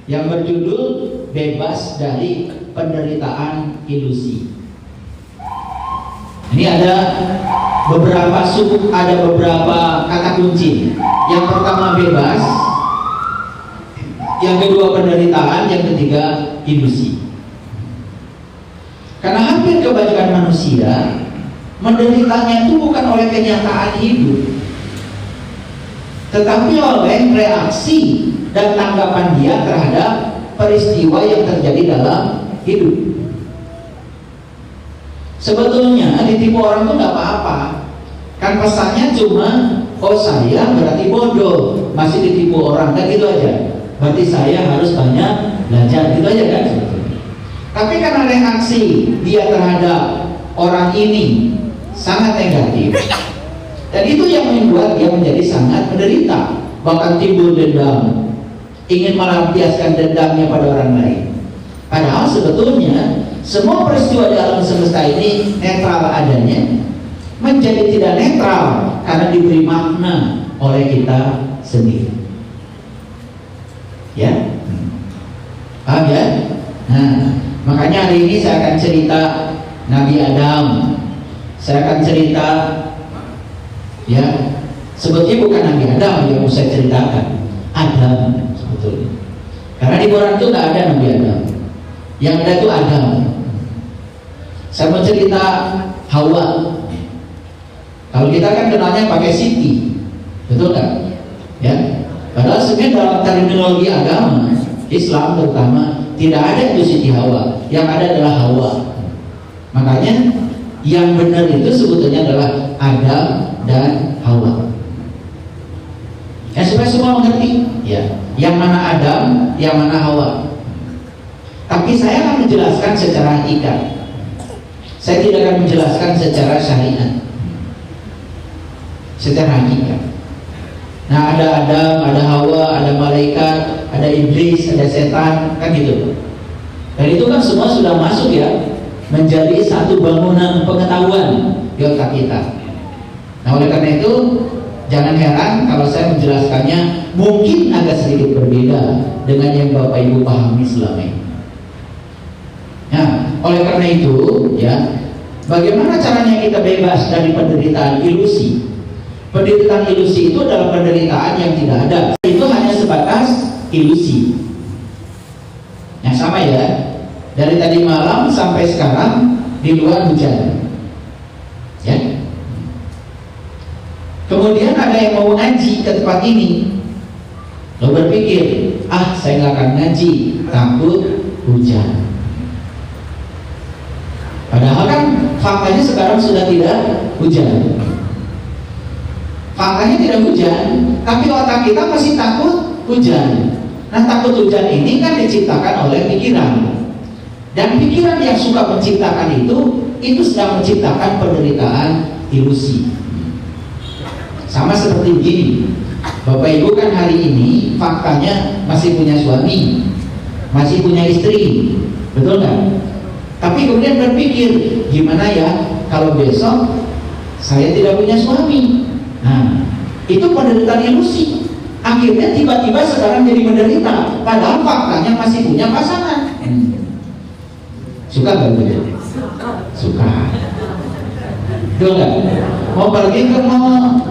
yang berjudul Bebas dari Penderitaan Ilusi. Ini ada beberapa kata kunci. Yang pertama bebas, yang kedua penderitaan, yang ketiga ilusi. Karena hampir kebanyakan manusia menderitanya itu bukan oleh kenyataan hidup, tetapi oleh reaksi dan tanggapan dia terhadap peristiwa yang terjadi dalam hidup. Sebetulnya ditipu orang itu nggak apa-apa, kan pesannya cuma oh saya berarti bodoh, masih ditipu orang, kan gitu aja. Berarti saya harus banyak belajar, gitu aja kan sebetulnya. Tapi karena reaksi dia terhadap orang ini sangat negatif, dan itu yang membuat dia menjadi sangat menderita, bahkan timbul dendam, ingin melampiaskan dendamnya pada orang lain. Padahal sebetulnya semua peristiwa di alam semesta ini netral adanya, menjadi tidak netral karena diberi makna oleh kita sendiri. Ya, paham ya? Nah, makanya hari ini saya akan cerita Nabi Adam. Saya akan cerita, ya, sebetulnya bukan Nabi Adam yang mau saya ceritakan, Adam sebetulnya. Karena di Quran itu nggak ada Nabi Adam, yang ada itu Adam. Saya mau cerita Hawa. Kalau kita kan kenalnya pakai Siti, betul nggak? Ya. Padahal sebenarnya dalam terminologi agama Islam terutama tidak ada itu Siti Hawa, yang ada adalah Hawa. Makanya yang benar itu sebetulnya adalah Adam dan Hawa. Ya, supaya semua mengerti, ya, yang mana Adam, yang mana Hawa. Tapi saya akan menjelaskan secara hakikat. Saya tidak akan menjelaskan secara syariat, secara hakikat. Nah, ada Adam, ada Hawa, ada malaikat, ada iblis, ada setan, kan gitu. Dan itu kan semua sudah masuk ya, menjadi satu bangunan pengetahuan di otak kita. Nah, oleh karena itu jangan heran kalau saya menjelaskannya mungkin agak sedikit berbeda dengan yang Bapak Ibu pahami selama ini. Nah, oleh karena itu, ya, bagaimana caranya kita bebas dari penderitaan ilusi? Penderitaan ilusi itu adalah penderitaan yang tidak ada. Itu hanya sebatas ilusi. Yang sama ya, dari tadi malam sampai sekarang di luar hujan, ya. Kemudian ada yang mau ngaji ke tempat ini, lo berpikir, saya nggak akan ngaji, takut hujan. Padahal kan faktanya sekarang sudah tidak hujan. Faktanya tidak hujan, tapi otak kita masih takut hujan. Nah, takut hujan ini kan diciptakan oleh pikiran. Dan pikiran yang suka menciptakan itu sedang menciptakan penderitaan ilusi. Sama seperti begini, Bapak Ibu kan hari ini faktanya masih punya suami, masih punya istri, betul nggak? Tapi kemudian berpikir, gimana ya kalau besok saya tidak punya suami? Nah, itu penderitaan ilusi. Akhirnya tiba-tiba sekarang jadi menderita, padahal faktanya masih punya pasangan. Suka nggak begitu? Suka. Betul nggak? Mau pergi ke mall,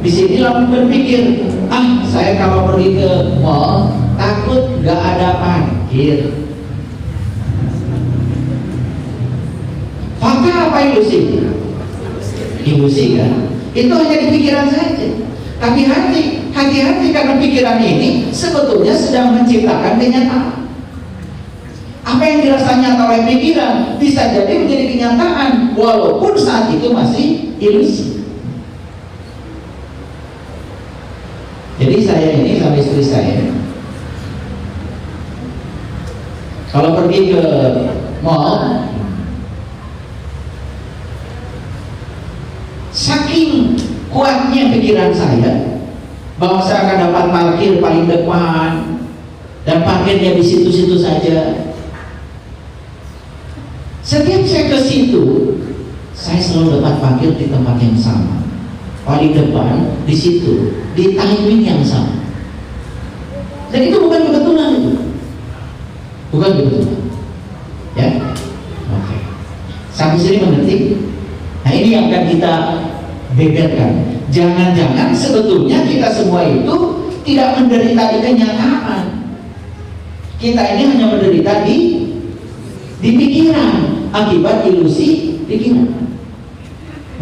di sini lalu berpikir, saya kalau pergi ke mall takut nggak ada parkir. Fakta apa ilusi? Ilusi kan? Itu hanya di pikiran saja. Tapi hati-hati karena pikiran ini sebetulnya sedang menciptakan kenyataan. Apa yang dirasa nyata oleh pikiran bisa jadi menjadi kenyataan, walaupun saat itu masih ilusi. Jadi saya ini sama istri saya, kalau pergi ke mall, saking kuatnya pikiran saya bahwa saya akan dapat parkir paling depan dan parkirnya di situ-situ saja. Setiap saya ke situ, saya selalu dapat parkir di tempat yang sama, paling depan di situ, di timing yang sama. Dan itu bukan kebetulan itu. Bukan begitu? Ya, oke. Sampai sini mengerti? Nah, ini yang akan kita beberkan. Jangan-jangan sebetulnya kita semua itu tidak menderita di kenyataan. Kita ini hanya menderita di pikiran akibat ilusi pikiran.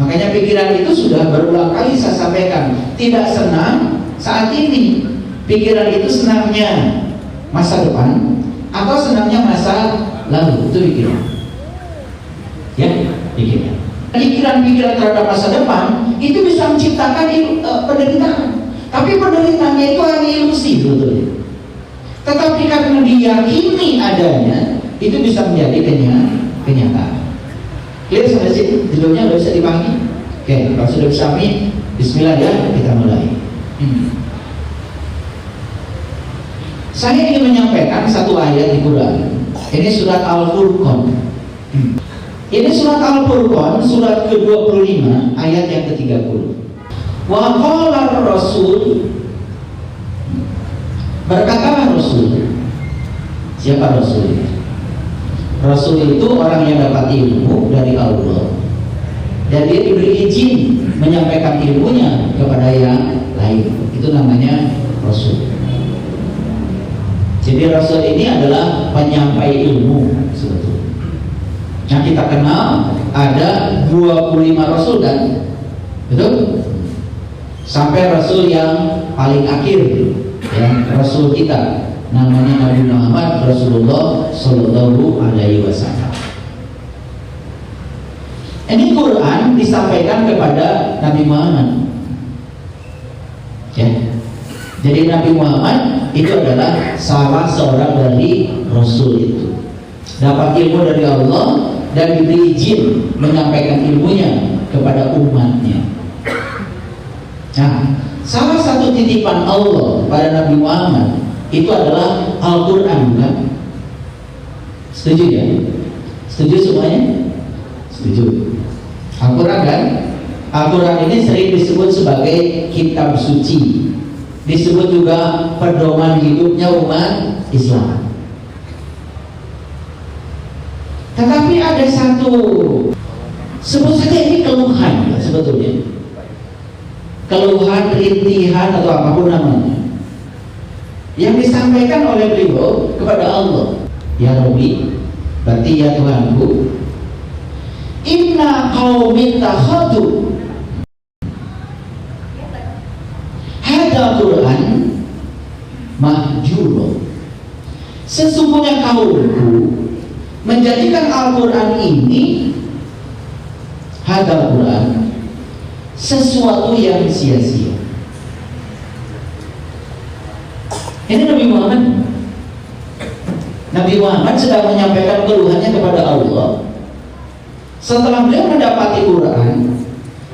Makanya pikiran itu sudah berulang kali saya sampaikan, tidak senang saat ini. Pikiran itu senangnya masa depan atau senangnya masa lalu, itu pikiran. Ya, pikiran. Pikiran-pikiran terhadap masa depan itu bisa menciptakan penderitaan. Tapi penderitaannya itu hanya ilusi sebetulnya. Tetapi karena diyakini adanya, itu bisa menjadi kenyataan. Clear sampai sini? Judulnya sudah bisa dipahami? Oke, kalau sudah bisa pahami, bismillah ya, kita mulai. Saya ingin menyampaikan satu ayat di Quran. Ini surat Al-Furqan. Ini surat Al-Furqan, surat ke-25, ayat yang ke-30. Wa qala Rasul, berkatalah Rasul. Siapa Rasul? Rasul itu orang yang dapat ilmu dari Allah, dan dia diberi izin menyampaikan ilmunya kepada yang lain. Itu namanya Rasul. Jadi Rasul ini adalah penyampai ilmu sebetulnya. Yang kita kenal ada 25 Rasul kan? Betul? Sampai Rasul yang paling akhir, ya, Rasul kita namanya Nabi Muhammad Rasulullah Sallallahu Alaihi Wasallam. Ini Quran disampaikan kepada Nabi Muhammad, ya. Jadi Nabi Muhammad itu adalah salah seorang dari Rasul itu, dapat ilmu dari Allah dan diberi izin menyampaikan ilmunya kepada umatnya. Nah, salah satu titipan Allah pada Nabi Muhammad itu adalah Al-Quran, bukan? Setuju ya? Setuju semuanya? Setuju. Al-Quran kan? Al-Quran ini sering disebut sebagai kitab suci, disebut juga pedoman hidupnya umat Islam. Tetapi ada satu, sebut saja ini keluhan sebetulnya, keluhan, rintihan atau apapun namanya, yang disampaikan oleh beliau kepada Allah. Ya Rabbi, berarti ya Tuhanku, inna qaumin takhadu hadal Quran mahjuro. Sesungguhnya kaumku menjadikan Al-Quran ini, hadal Quran, sesuatu yang sia-sia. Ini Nabi Muhammad. Nabi Muhammad sedang menyampaikan keluhannya kepada Allah. Setelah beliau mendapati Quran,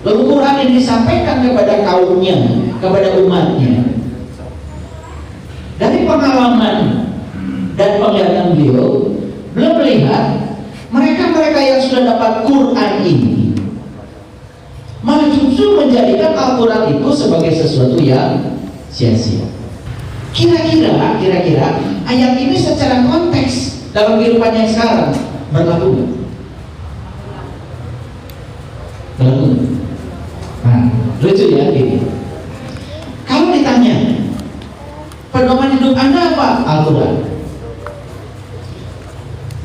lalu Quran ini disampaikan kepada kaumnya, kepada umatnya. Dari pengalaman dan penglihatan beliau melihat mereka-mereka yang sudah dapat Quran ini malah justru menjadikan Al-Quran itu sebagai sesuatu yang sia-sia. Kira-kira ayat ini secara konteks dalam kehidupan yang sekarang berlaku nggak? Berlaku. Nah, lucu ya ini. Kalau ditanya pedoman hidup Anda apa? Al-Quran.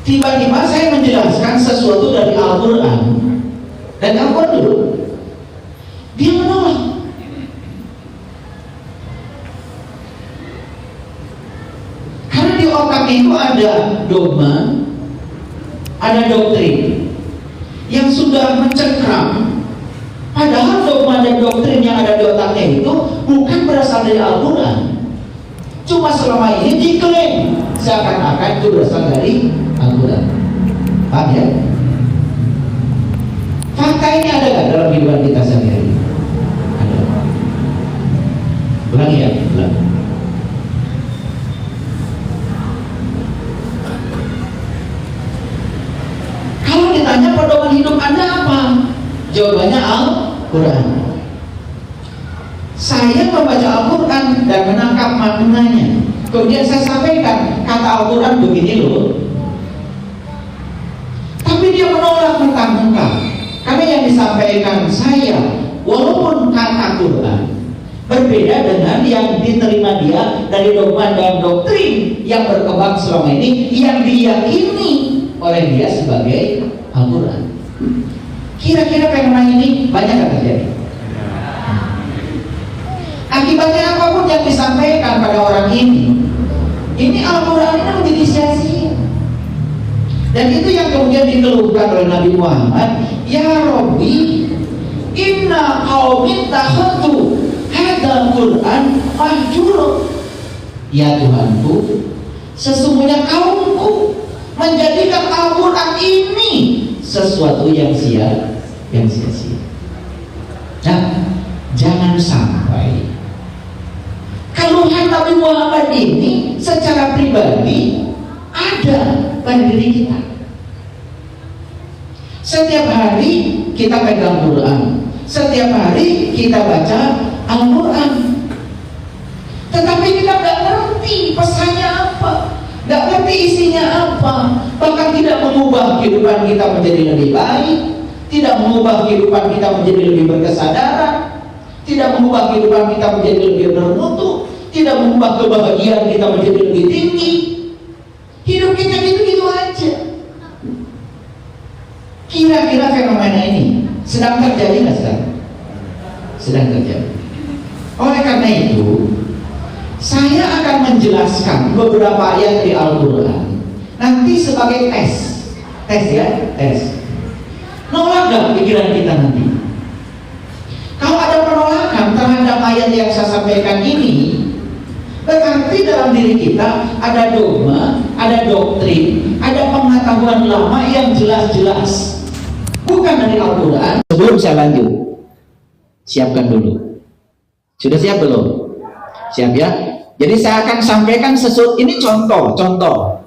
Tiba-tiba saya menjelaskan sesuatu dari Al-Quran, dan Al-Quran dulu, dia menolak. Karena di otaknya itu ada dogma, ada doktrin yang sudah mencengkram. Padahal dogma dan doktrin yang ada di otaknya itu bukan berasal dari Al-Quran. Cuma selama ini diklaim seakan-akan itu berasal dari Al-Quran. Paham ya? Fakta ini ada nggak dalam kehidupan kita sehari-hari? Ada. Ulangi ya, ulangi. Kalau ditanya pedoman hidup Anda apa? Jawabannya Al-Quran. Saya membaca Al-Quran dan menangkap maknanya. Kemudian saya sampaikan kata Al-Quran begini loh. Tapi dia menolak mentah-mentah. Karena yang disampaikan saya, walaupun kata Quran berbeda dengan yang diterima dia dari dogma dan doktrin yang berkembang selama ini, yang diyakini oleh dia sebagai Al-Quran. Kira-kira fenomena ini banyak yang terjadi. Akibatnya apapun yang disampaikan pada orang ini Al-Quran ini menjadi sia-sia. Dan itu yang kemudian dikeluhkan oleh Nabi Muhammad, ya Rabbi, inna qaumin takhadhu hadzal Quran mahjura. Ya Tuhanku, sesungguhnya kaumku menjadikan Al-Quran ini sesuatu yang sia-sia. Nah, jangan sampai keluhan Nabi Muhammad ini secara pribadi ada pada diri kita. Setiap hari kita pegang Quran, setiap hari kita baca Al-Quran, tetapi kita nggak ngerti pesannya apa, nggak ngerti isinya apa, bahkan tidak mengubah kehidupan kita menjadi lebih baik, tidak mengubah kehidupan kita menjadi lebih berkesadaran, tidak mengubah kehidupan kita menjadi lebih bermutu, tidak mengubah kebahagiaan kita menjadi lebih tinggi. Hidup kita gitu-gitu aja. Kira-kira fenomena ini sedang terjadi nggak sekarang? Sedang terjadi. Oleh karena itu, saya akan menjelaskan beberapa ayat di Al-Quran nanti sebagai tes ya, tes. Nolak gak pikiran kita nanti? Kalau ada penolakan terhadap ayat yang saya sampaikan ini, berarti dalam diri kita ada dogma, ada doktrin, ada pengetahuan lama yang jelas-jelas bukan dari Al-Quran. Sebelum saya lanjut, siapkan dulu. Sudah siap belum? Siap ya? Jadi saya akan sampaikan sesuatu. Ini contoh.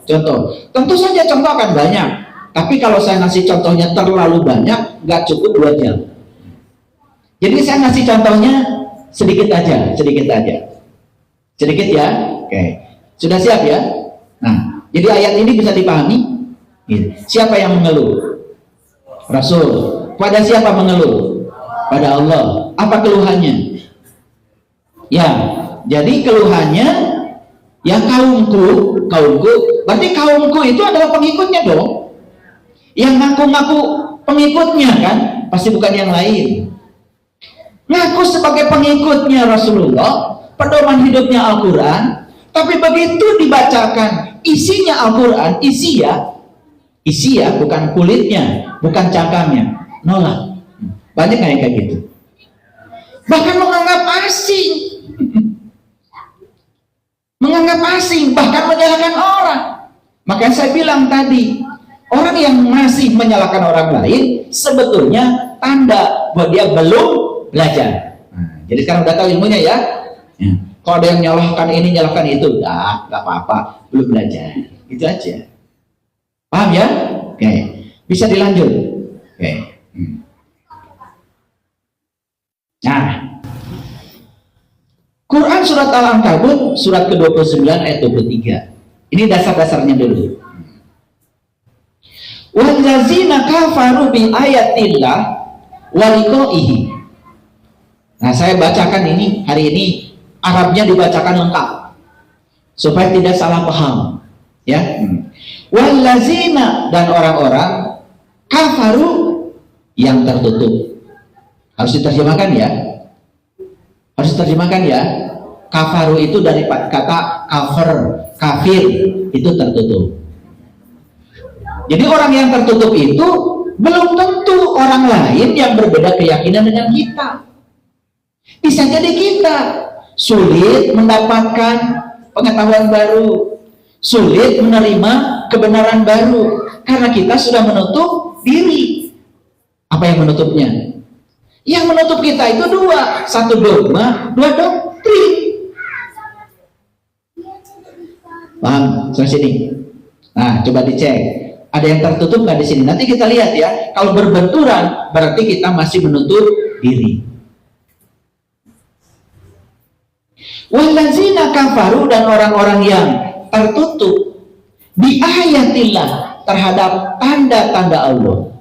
Tentu saja contoh akan banyak. Tapi kalau saya ngasih contohnya terlalu banyak, nggak cukup 2 jam. Jadi saya ngasih contohnya sedikit aja. Sedikit ya. Oke. Sudah siap ya? Nah, jadi ayat ini bisa dipahami. Siapa yang mengeluh? Rasul. Pada siapa mengeluh? Pada Allah. Apa keluhannya? Ya, jadi keluhannya ya kaumku. Berarti kaumku itu adalah pengikutnya dong. Yang ngaku-ngaku pengikutnya kan, pasti bukan yang lain. Ngaku sebagai pengikutnya Rasulullah, pedoman hidupnya Al-Quran, tapi begitu dibacakan isinya Al-Quran, isi ya, bukan kulitnya, bukan cangkangnya, nolak. Banyak kayak gitu. Bahkan menganggap asing, bahkan menyalahkan orang. Makanya saya bilang tadi, orang yang masih menyalahkan orang lain sebetulnya tanda bahwa dia belum belajar. Nah, jadi sekarang udah tahu ilmunya ya. Kalau ada yang nyalahkan ini, nyalahkan itu, udah nggak apa-apa, belum belajar. Itu aja. Paham ya? Oke. Bisa dilanjut. Oke. Nah, Quran surat Al-Ankabut surat ke-29 ayat 23. Ini dasar-dasarnya dulu. Wallazina kafaru bi ayatillah wa liqa'ihi. Nah, saya bacakan ini hari ini, Arabnya dibacakan lengkap supaya tidak salah paham ya. Wallazina, dan orang-orang kafaru yang tertutup. Harus diterjemahkan ya. Kafaru itu dari kata kafir, itu tertutup. Jadi orang yang tertutup itu belum tentu orang lain yang berbeda keyakinan dengan kita. Bisa jadi kita sulit mendapatkan pengetahuan baru, sulit menerima kebenaran baru, karena kita sudah menutup diri. Apa yang menutupnya? Yang menutup kita itu 2, 1 dogma, 2 doktrin. Paham? Sampai sini. Nah, coba dicek. Ada yang tertutup nggak di sini? Nanti kita lihat ya. Kalau berbenturan, berarti kita masih menutup diri. Wallazina kafaru, dan orang-orang yang tertutup bi ayatillah, terhadap tanda-tanda Allah.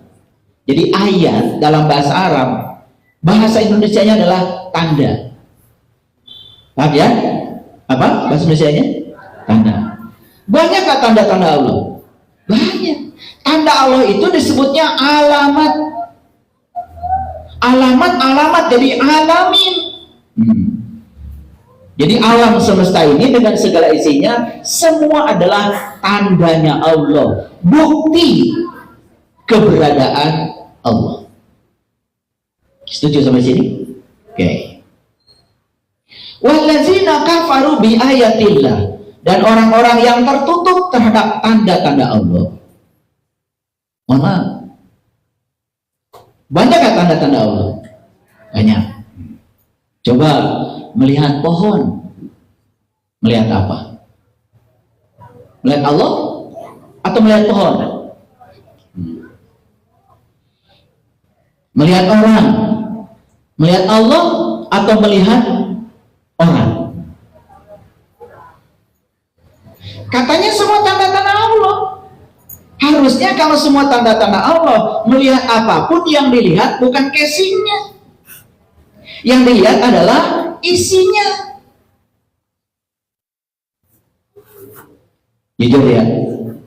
Jadi ayat dalam bahasa Arab, bahasa Indonesianya adalah tanda. Paham ya? Apa bahasa Indonesianya? Tanda. Banyak gak tanda-tanda Allah? Banyak. Tanda Allah itu disebutnya alamat. Alamat jadi alamin. Jadi alam semesta ini dengan segala isinya semua adalah tandanya Allah, bukti keberadaan Allah. Setuju sampai sini? Oke. Wallazina kafaru bi ayatillah, dan orang-orang yang tertutup terhadap tanda-tanda Allah. Mana? Banyak gak tanda-tanda Allah? Banyak. Coba melihat pohon, melihat apa? Melihat Allah atau melihat pohon? Melihat orang, melihat Allah atau melihat orang? Katanya semua tanda-tanda Allah. Harusnya kalau semua tanda-tanda Allah, melihat apapun yang dilihat bukan casingnya. Yang dilihat adalah isinya. Jujur ya,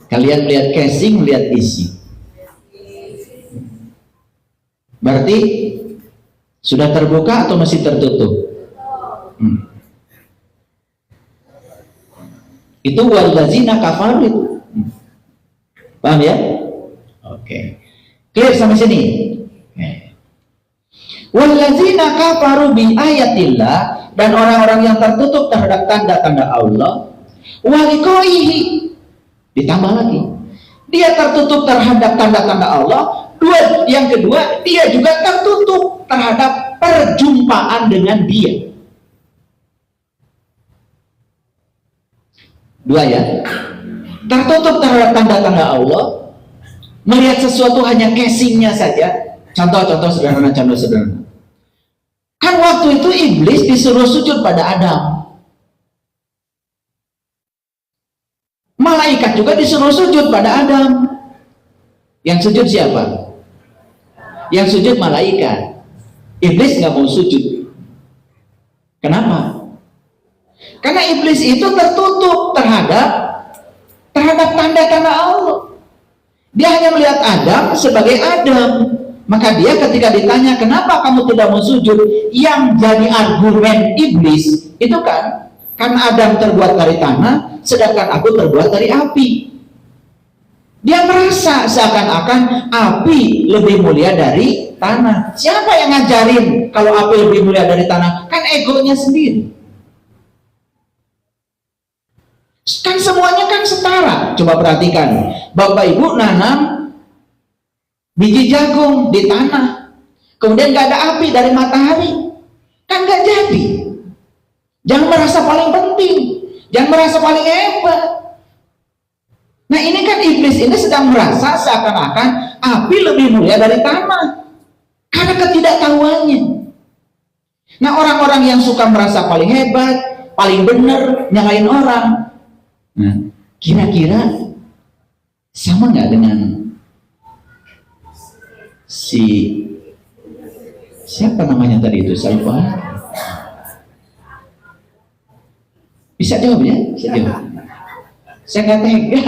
kalian melihat casing, melihat isi. Berarti sudah terbuka atau masih tertutup? Itu wallazina kafaru itu. Paham ya? Oke. Clear sampai sini? Wallazina kafaru bi ayatillah, dan orang-orang yang tertutup terhadap tanda-tanda Allah, wa liqaihi, ditambah lagi. Dia tertutup terhadap tanda-tanda Allah. Yang kedua, dia juga tertutup terhadap perjumpaan dengan dia. Dua ya. Tertutup terhadap tanda-tanda Allah, melihat sesuatu hanya casingnya saja. Contoh sederhana, Kan waktu itu iblis disuruh sujud pada Adam. Malaikat juga disuruh sujud pada Adam. Yang sujud siapa? Yang sujud malaikat. Iblis nggak mau sujud. Kenapa? Karena iblis itu tertutup terhadap tanda-tanda Allah. Dia hanya melihat Adam sebagai Adam. Maka dia ketika ditanya kenapa kamu tidak mau sujud, yang jadi argumen iblis itu kan, karena Adam terbuat dari tanah, sedangkan aku terbuat dari api. Dia merasa seakan-akan api lebih mulia dari tanah. Siapa yang ngajarin kalau api lebih mulia dari tanah? Kan egonya sendiri. Kan semuanya kan setara. Coba perhatikan, Bapak Ibu nanam biji jagung di tanah, kemudian gak ada api dari matahari, kan gak jadi. Jangan merasa paling penting, jangan merasa paling hebat. Nah ini kan iblis ini sedang merasa seakan-akan api lebih mulia dari tanah, karena ketidaktahuannya. Nah orang-orang yang suka merasa paling hebat, paling benar, nyalain orang, nah kira-kira sama nggak dengan siapa namanya tadi itu, saya lupa. Bisa jawab ya? Bisa jawab. Saya nggak tega.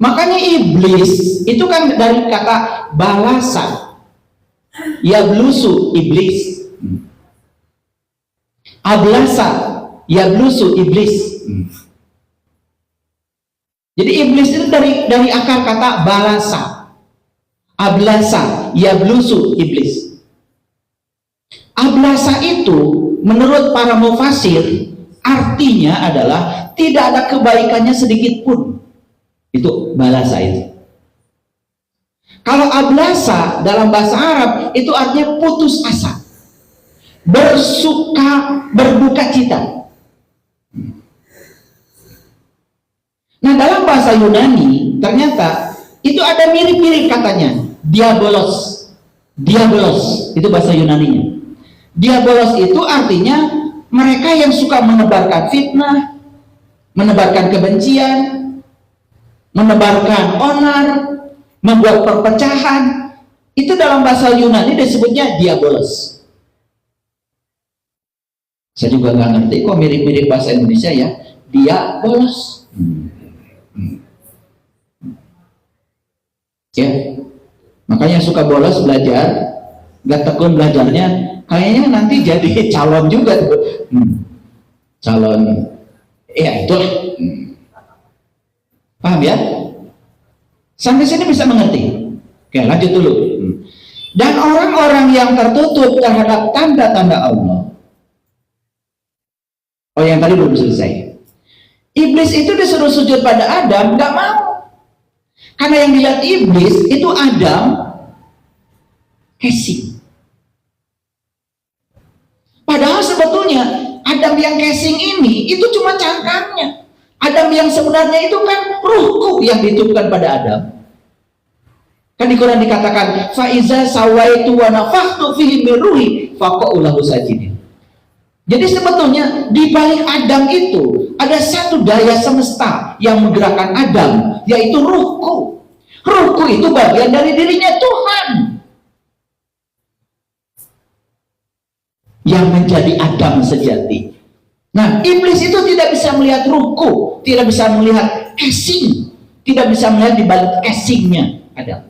Makanya iblis itu kan dari kata balasa, yablusu iblis, ablasa yablusu iblis. Jadi iblis itu dari akar kata balasa, ablasa yablusu iblis. Ablasa itu menurut para mufasir artinya adalah tidak ada kebaikannya sedikit pun. Itu balasa itu. Kalau ablasa dalam bahasa Arab itu artinya putus asa, berduka cita. Nah dalam bahasa Yunani ternyata itu ada mirip-mirip katanya. Diabolos itu bahasa Yunaninya. Diabolos itu artinya mereka yang suka menebarkan fitnah, menebarkan kebencian, menebarkan onar, membuat perpecahan. Itu dalam bahasa Yunani disebutnya diabolos. Saya juga nggak ngerti kok mirip-mirip bahasa Indonesia ya, diabolos. Ya, makanya suka bolos belajar, nggak tekun belajarnya, kayaknya nanti jadi calon juga tuh. Calon, ya itulah. Paham ya? Sampai sini bisa mengerti? Oke, lanjut dulu. Dan orang-orang yang tertutup terhadap tanda-tanda Allah. Oh, yang tadi belum selesai. Iblis itu disuruh sujud pada Adam, nggak mau. Karena yang dilihat iblis itu Adam casing. Padahal sebetulnya Adam yang casing ini itu cuma cangkangnya. Adam yang sebenarnya itu kan ruhku yang dititipkan pada Adam. Kan di Quran dikatakan faiza sawaitu wa nafakhtu fihi min ruhi faqa'u lahu sajidin. Jadi sebetulnya di balik Adam itu ada satu daya semesta yang menggerakkan Adam, yaitu ruhku. Ruhku itu bagian dari dirinya Tuhan yang menjadi Adam sejati. Nah, iblis itu tidak bisa melihat ruhku, tidak bisa melihat casing, tidak bisa melihat di balik casingnya Adam.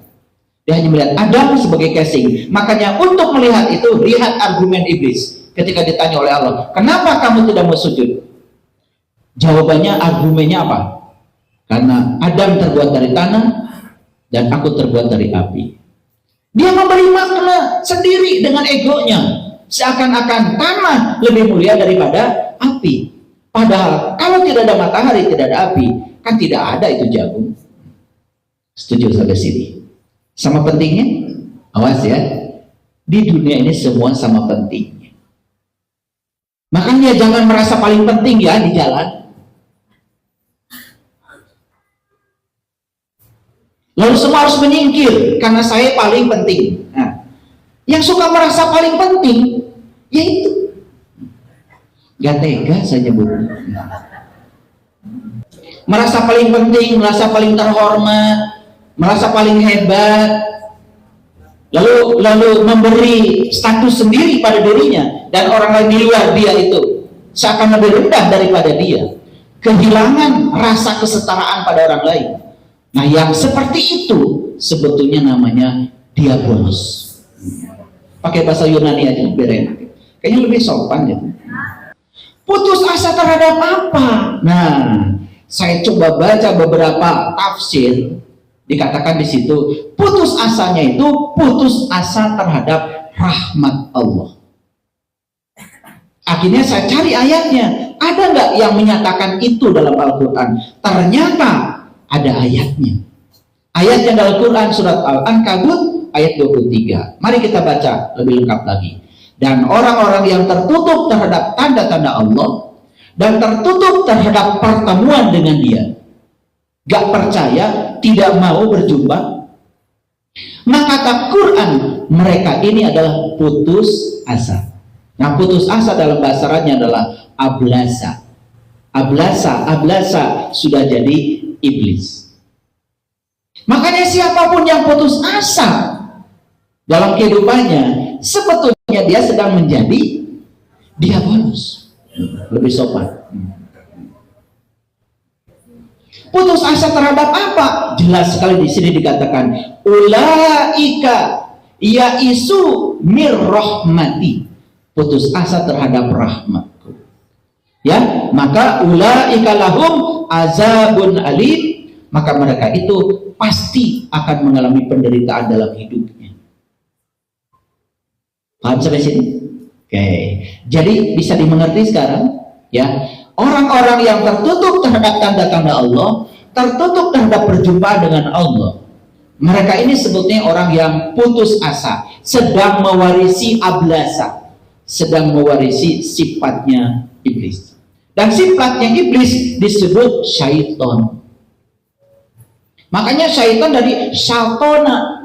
Dia hanya melihat Adam sebagai casing. Makanya untuk melihat itu, lihat argumen iblis. Ketika ditanya oleh Allah, kenapa kamu tidak mau sujud? Jawabannya, argumennya apa? Karena Adam terbuat dari tanah dan aku terbuat dari api. Dia memberi makna sendiri dengan egonya, seakan-akan tanah lebih mulia daripada api. Padahal kalau tidak ada matahari, tidak ada api, kan tidak ada itu jagung. Setuju sampai sini? Sama pentingnya? Awas ya, di dunia ini semua sama pentingnya. Makanya jangan merasa paling penting ya di jalan. Lalu semua harus menyingkir karena saya paling penting. Nah, yang suka merasa paling penting, yaitu gak tega saya nyebut. Merasa paling penting, merasa paling terhormat, merasa paling hebat, lalu memberi status sendiri pada dirinya. Dan orang lain di luar dia itu seakan lebih rendah daripada dia, kehilangan rasa kesetaraan pada orang lain. Nah, yang seperti itu sebetulnya namanya diabolos. Pakai bahasa Yunani aja biar enak, kayaknya lebih sopan gitu. Putus asa terhadap apa? Nah, saya coba baca beberapa tafsir, dikatakan di situ putus asanya itu putus asa terhadap rahmat Allah. Akhirnya saya cari ayatnya, ada nggak yang menyatakan itu dalam Al-Quran? Ternyata ada ayatnya. Ayatnya dalam Al-Quran surat Al-Ankabut ayat 23. Mari kita baca lebih lengkap lagi. Dan orang-orang yang tertutup terhadap tanda-tanda Allah dan tertutup terhadap pertemuan dengan dia, gak percaya, tidak mau berjumpa, maka kata Quran mereka ini adalah putus asa. Nah, putus asa dalam bahasa Arabnya adalah ablasa. Ablasa sudah jadi iblis. Makanya siapapun yang putus asa dalam kehidupannya, sebetulnya dia sedang menjadi diabolos. Lebih sopan. Putus asa terhadap apa? Jelas sekali di sini dikatakan ulaika yaisu mir rahmati. Putus asa terhadap rahmatku. Ya, maka ulaika lahum azabun alim, maka mereka itu pasti akan mengalami penderitaan dalam hidupnya. Paham sampai sini? Oke. Jadi bisa dimengerti sekarang, ya. Orang-orang yang tertutup terhadap tanda-tanda Allah, tertutup terhadap perjumpaan dengan Allah, mereka ini sebutnya orang yang putus asa, sedang mewarisi ablasa, sedang mewarisi sifatnya iblis. Dan sifatnya iblis disebut syaitan. Makanya syaitan dari syatona,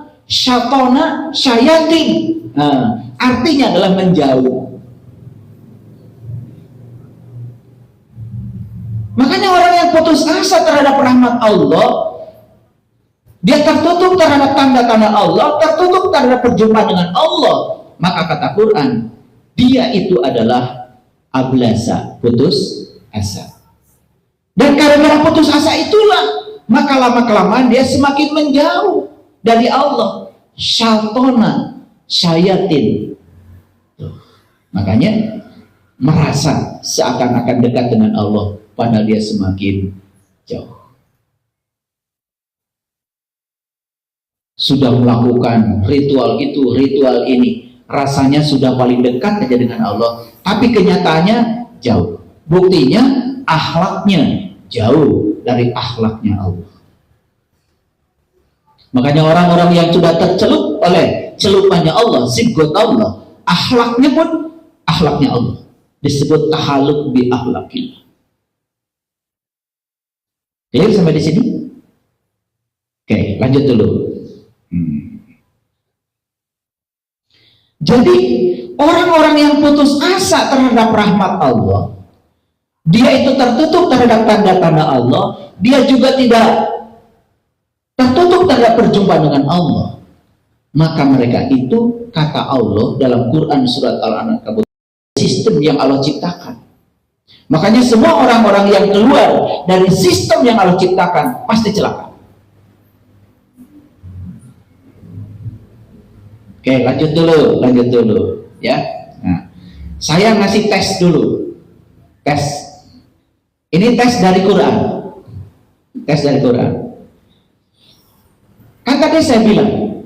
syayatin, artinya adalah menjauh. Makanya orang yang putus asa terhadap rahmat Allah, dia tertutup terhadap tanda-tanda Allah, tertutup terhadap perjumpaan dengan Allah, maka kata Quran, dia itu adalah ablasa, putus asa. Dan karena putus asa itulah, maka lama-kelamaan dia semakin menjauh dari Allah. Syatona, syayatin. Makanya merasa seakan-akan dekat dengan Allah, padahal dia semakin jauh. Sudah melakukan ritual itu, ritual ini, rasanya sudah paling dekat aja dengan Allah, tapi kenyataannya jauh. Buktinya akhlaknya jauh dari akhlaknya Allah. Makanya orang-orang yang sudah tercelup oleh celupannya Allah, sibgot Allah, akhlaknya pun akhlaknya Allah, disebut tahalluq bi akhlaqillah. Clear sampai di sini? Oke, lanjut dulu. Jadi orang-orang yang putus asa terhadap rahmat Allah, dia itu tertutup terhadap tanda-tanda Allah, dia juga tidak tertutup terhadap perjumpaan dengan Allah. Maka mereka itu, kata Allah dalam Quran surat Al-Ankabut, sistem yang Allah ciptakan. Makanya semua orang-orang yang keluar dari sistem yang Allah ciptakan pasti celaka. Oke, lanjut dulu ya. Nah, saya ngasih tes dulu. Tes. Ini tes dari Quran. Tes dari Quran. Kan tadi saya bilang,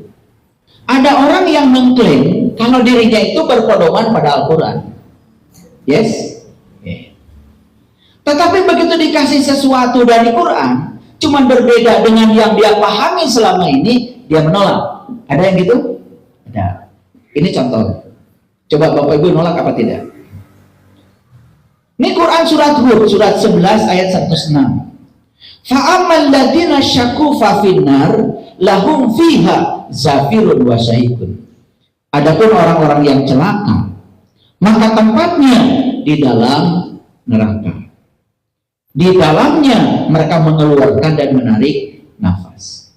ada orang yang mengklaim kalau dirinya itu berpedoman pada Al-Quran. Yes? Okay. Tetapi begitu dikasih sesuatu dari Quran, cuman berbeda dengan yang dia pahami selama ini, dia menolak. Ada yang gitu? Ada. Ini contoh. Coba Bapak Ibu nolak apa tidak? Ini Quran surat Hud, surat 11 ayat 106. Fa'amal ladina syaku fafinar lahum fiha zafirun wa syahikun. Adapun orang-orang yang celaka, maka tempatnya di dalam neraka. Di dalamnya mereka mengeluarkan dan menarik nafas.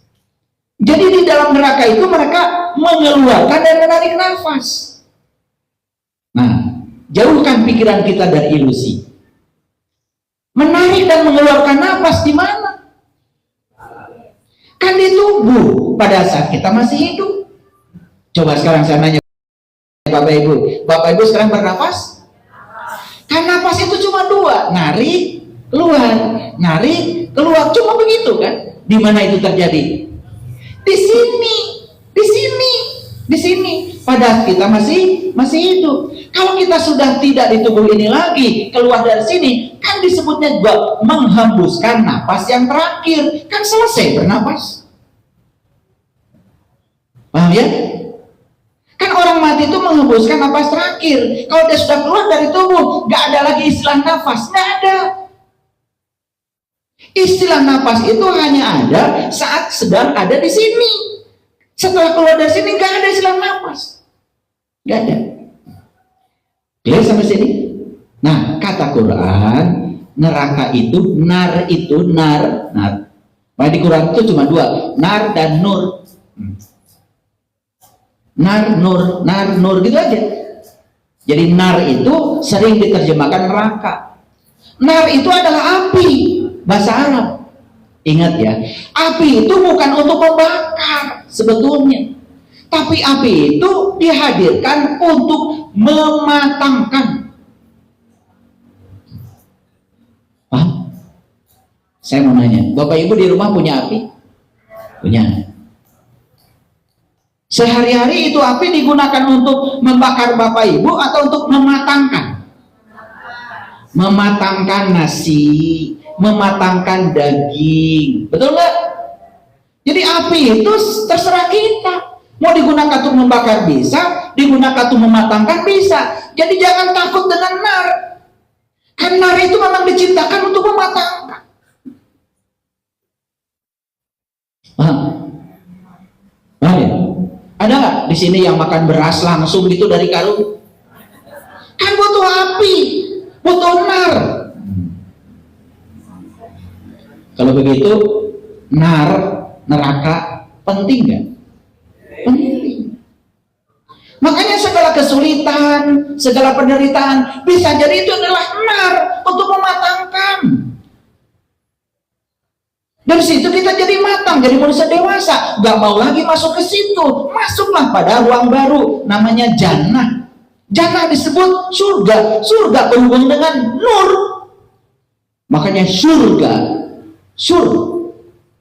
Jadi di dalam neraka itu mereka mengeluarkan dan menarik nafas. Nah, jauhkan pikiran kita dari ilusi. Menarik dan mengeluarkan nafas di mana? Kan di tubuh pada saat kita masih hidup. Coba sekarang saya nanya Bapak Ibu sekarang bernafas? Kan nafas itu cuma dua, narik, keluar, narik, keluar, cuma begitu kan? Di mana itu terjadi? Di sini, di sini, di sini. Padahal kita masih hidup. Kalau kita sudah tidak di tubuh ini lagi, keluar dari sini, kan disebutnya juga menghembuskan napas yang terakhir. Kan selesai bernapas. Paham ya? Kan orang mati itu menghembuskan napas terakhir. Kalau dia sudah keluar dari tubuh, gak ada lagi istilah nafas. Gak ada. Istilah nafas itu hanya ada saat sedang ada di sini. Setelah keluar dari sini gak ada istilah nafas. Gak ada. Clear sampai sini? Nah, kata Quran, neraka itu, nar. Nah, di Quran itu cuma dua, nar dan nur. Nar, nur gitu aja. Jadi nar itu sering diterjemahkan neraka. Nar itu adalah api, bahasa Arab. Ingat ya, api itu bukan untuk membakar sebetulnya. Tapi api itu dihadirkan untuk mematangkan. Paham? Saya mau nanya, Bapak Ibu di rumah punya api? Punya. Sehari-hari itu api digunakan untuk membakar Bapak Ibu atau untuk mematangkan? Mematangkan nasi, mematangkan daging. Betul nggak? Jadi api itu terserah kita. Mau digunakan untuk membakar bisa, digunakan untuk mematangkan bisa. Jadi jangan takut dengan nar. Kan nar itu memang diciptakan untuk mematangkan. Paham? Paham ya? Ada nggak di sini yang makan beras langsung gitu dari karung? Kan butuh api, butuh nar. Kalau begitu, neraka penting nggak? Penting. Makanya segala kesulitan, segala penderitaan bisa jadi itu adalah nar untuk mematangkan. Dari situ kita jadi matang, jadi manusia dewasa. Gak mau lagi masuk ke situ. Masuklah pada ruang baru, namanya jannah. Jannah disebut surga. Surga berhubung dengan nur. Makanya surga,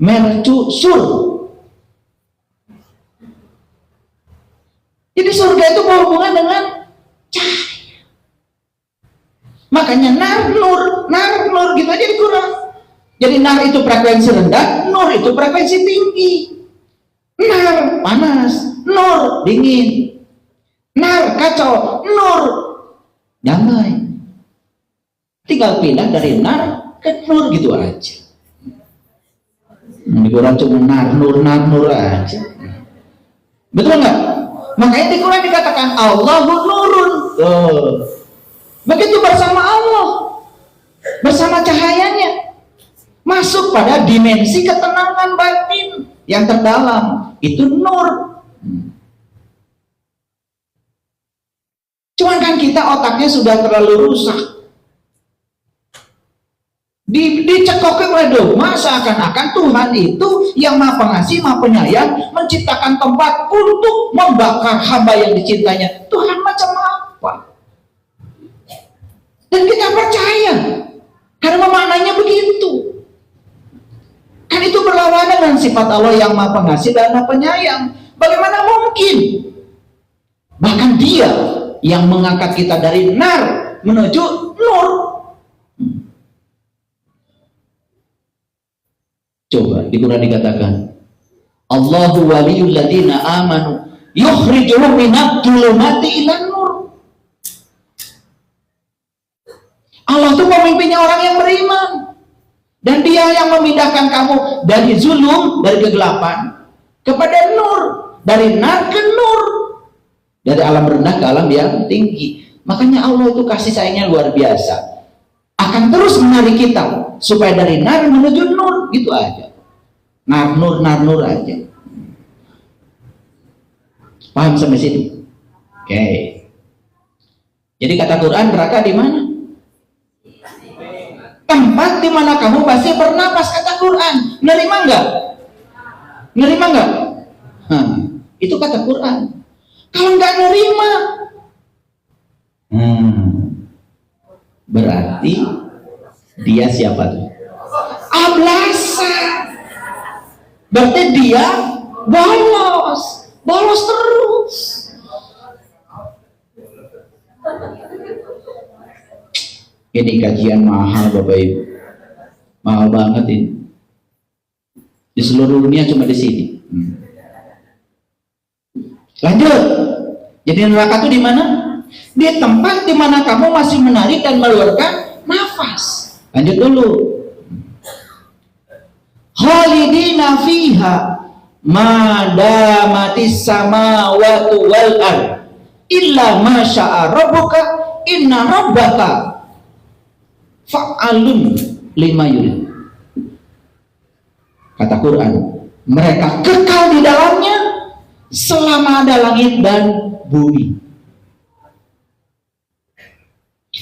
mercu sur. Jadi surga itu berhubungan dengan cahaya. Makanya nar nur gitu aja dikurang. Jadi nar itu frekuensi rendah, nur itu frekuensi tinggi. Nar panas, nur dingin. Nar kacau, nur damai. Tinggal pindah dari nar ke nur gitu aja. Di Quran cuma nar nur aja. Betul nggak? Makanya di Quran dikatakan Allahu nurun. Begitu bersama Allah, bersama cahayanya, masuk pada dimensi ketenangan batin yang terdalam, itu nur. Cuman kan kita otaknya sudah terlalu rusak, dicekokin oleh dogma seakan-akan Tuhan itu yang maha pengasih, maha penyayang, menciptakan tempat untuk membakar hamba yang dicintainya. Tuhan macam apa? Dan kita percaya karena memaknainya begitu. Kan itu berlawanan dengan sifat Allah yang maha pengasih dan maha penyayang. Bagaimana mungkin? Bahkan Dia yang mengangkat kita dari nar menuju nur. Coba di Quran dikatakan Allahu waliyul ladzina amanu yukhrijuhum minadh dhulumati ilan nur. Allah itu pemimpinnya orang yang beriman, dan Dia yang memindahkan kamu dari zulum, dari kegelapan kepada nur, dari nar ke nur, dari alam rendah ke alam yang tinggi. Makanya Allah itu kasih sayangnya luar biasa, akan terus menarik kita supaya dari nar menuju nur, gitu aja. Nar nur aja. Paham sampai sini? Oke. Jadi kata Quran, neraka di mana? Tempat di mana kamu pasti bernapas, kata Quran. Nerima enggak? Nerima enggak? Itu kata Quran. Kalau enggak nerima, berarti dia siapa tuh? Ablasa. Berarti dia bolos terus. Ini kajian mahal Bapak Ibu, mahal banget ini. Di seluruh dunia cuma di sini. Lanjut. Jadi neraka itu di mana? Di tempat di mana kamu masih menarik dan mengeluarkan nafas. Lanjut dulu. Khalidina fiha ma damatis samawati wal ard illa ma syaa rabbuka inna rabbaka fa'alun lima yurid. Kata Quran, mereka kekal di dalamnya selama ada langit dan bumi.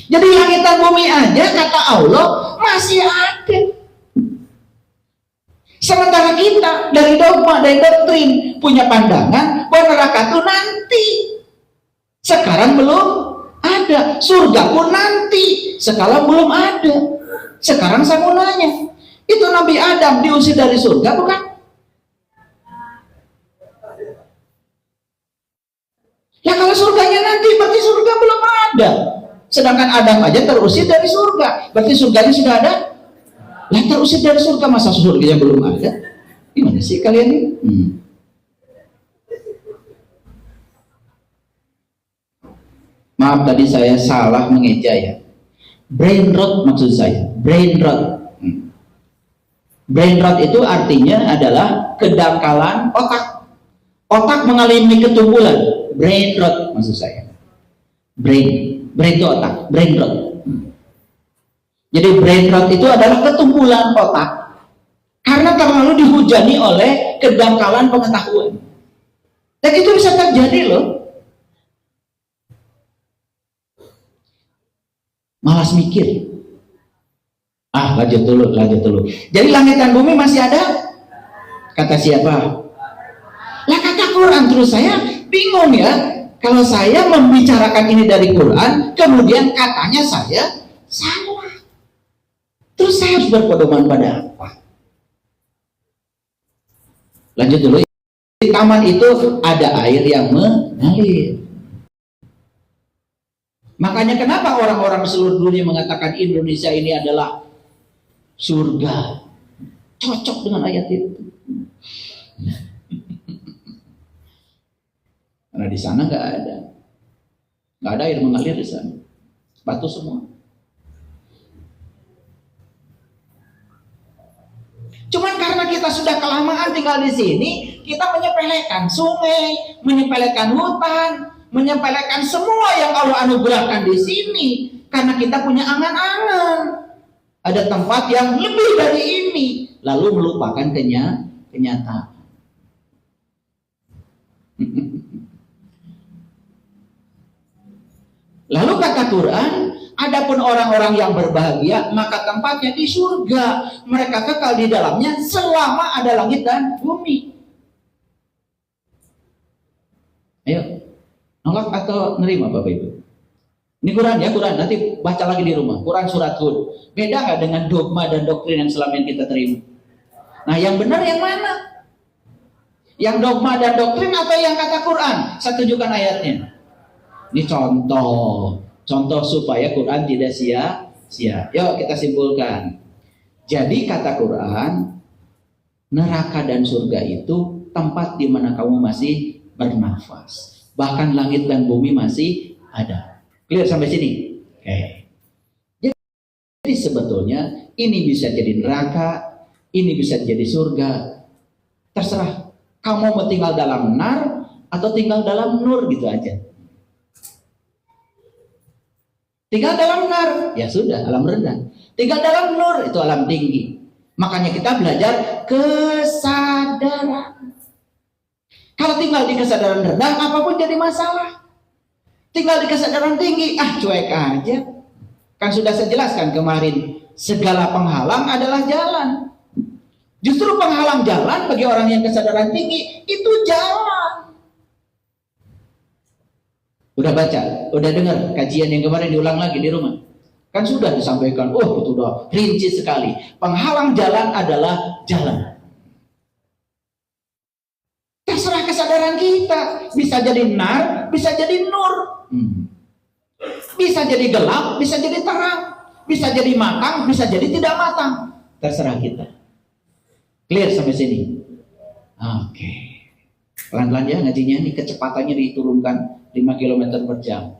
Jadi langit dan bumi aja kata Allah masih ada. Sementara kita dari dogma, dari doktrin punya pandangan bahwa neraka itu nanti. Sekarang belum ada. Surga pun nanti. Sekarang belum ada. Sekarang saya mau nanya, itu Nabi Adam diusir dari surga bukan? Ya kalau surganya nanti berarti surga belum ada. Sedangkan Adam aja terusir dari surga, berarti surganya sudah ada. Lah terusir dari surga, masa surganya belum ada? Gimana sih kalian ini? Maaf tadi saya salah mengeja ya. Brain rot maksud saya. Brain rot. Brain rot itu artinya adalah kedangkalan otak. Otak mengalami ketumbulan. Brain rot maksud saya. Brain itu otak. Brain rot. Jadi brain rot itu adalah ketumbulan otak Karena terlalu dihujani oleh kedangkalan pengetahuan. Dan itu bisa terjadi loh. Malas mikir. Lanjut dulu. Jadi langit dan bumi masih ada? Kata siapa? Lah kata Quran. Terus saya bingung ya. Kalau saya membicarakan ini dari Quran, kemudian katanya saya salah. Terus saya harus berpedoman pada apa? Lanjut dulu. Di taman itu ada air yang mengalir. Makanya kenapa orang-orang seluruh dunia mengatakan Indonesia ini adalah surga? Cocok dengan ayat itu. Karena di sana nggak ada air mengalir di sana, batu semua. Cuman karena kita sudah kelamaan tinggal di sini, kita menyepelekan sungai, menyepelekan hutan, menyepelekan semua yang Allah anugerahkan di sini. Karena kita punya angan-angan, ada tempat yang lebih dari ini, lalu melupakan kenyataan. Lalu kata Quran, adapun orang-orang yang berbahagia, maka tempatnya di surga. Mereka kekal di dalamnya selama ada langit dan bumi. Ayo, nolak atau nerima Bapak Ibu? Ini Quran ya, Quran. Nanti baca lagi di rumah. Quran surat Hud. Beda nggak dengan dogma dan doktrin yang selama ini kita terima? Nah, yang benar yang mana? Yang dogma dan doktrin atau yang kata Quran? Saya tunjukkan ayatnya. Ini contoh supaya Quran tidak sia-sia. Yuk kita simpulkan. Jadi kata Quran, neraka dan surga itu tempat di mana kamu masih bernafas. Bahkan langit dan bumi masih ada. Clear sampai sini? Oke. Jadi sebetulnya ini bisa jadi neraka, ini bisa jadi surga. Terserah. Kamu mau tinggal dalam nar atau tinggal dalam nur gitu aja. Tinggal dalam nar, ya sudah, alam rendah. Tinggal dalam nur, itu alam tinggi. Makanya kita belajar kesadaran. Kalau tinggal di kesadaran rendah, apapun jadi masalah. Tinggal di kesadaran tinggi, cuek aja. Kan sudah saya jelaskan kemarin, segala penghalang adalah jalan. Justru penghalang jalan bagi orang yang kesadaran tinggi, itu jalan. Udah baca, udah dengar kajian yang kemarin diulang lagi di rumah. Kan sudah disampaikan, itu udah rinci sekali. Penghalang jalan adalah jalan. Terserah kesadaran kita. Bisa jadi nar, bisa jadi nur. Bisa jadi gelap, bisa jadi terang. Bisa jadi matang, bisa jadi tidak matang. Terserah kita. Clear sampai sini? Oke. Pelan-pelan ya ngajinya, ini kecepatannya diturunkan 5 km per jam.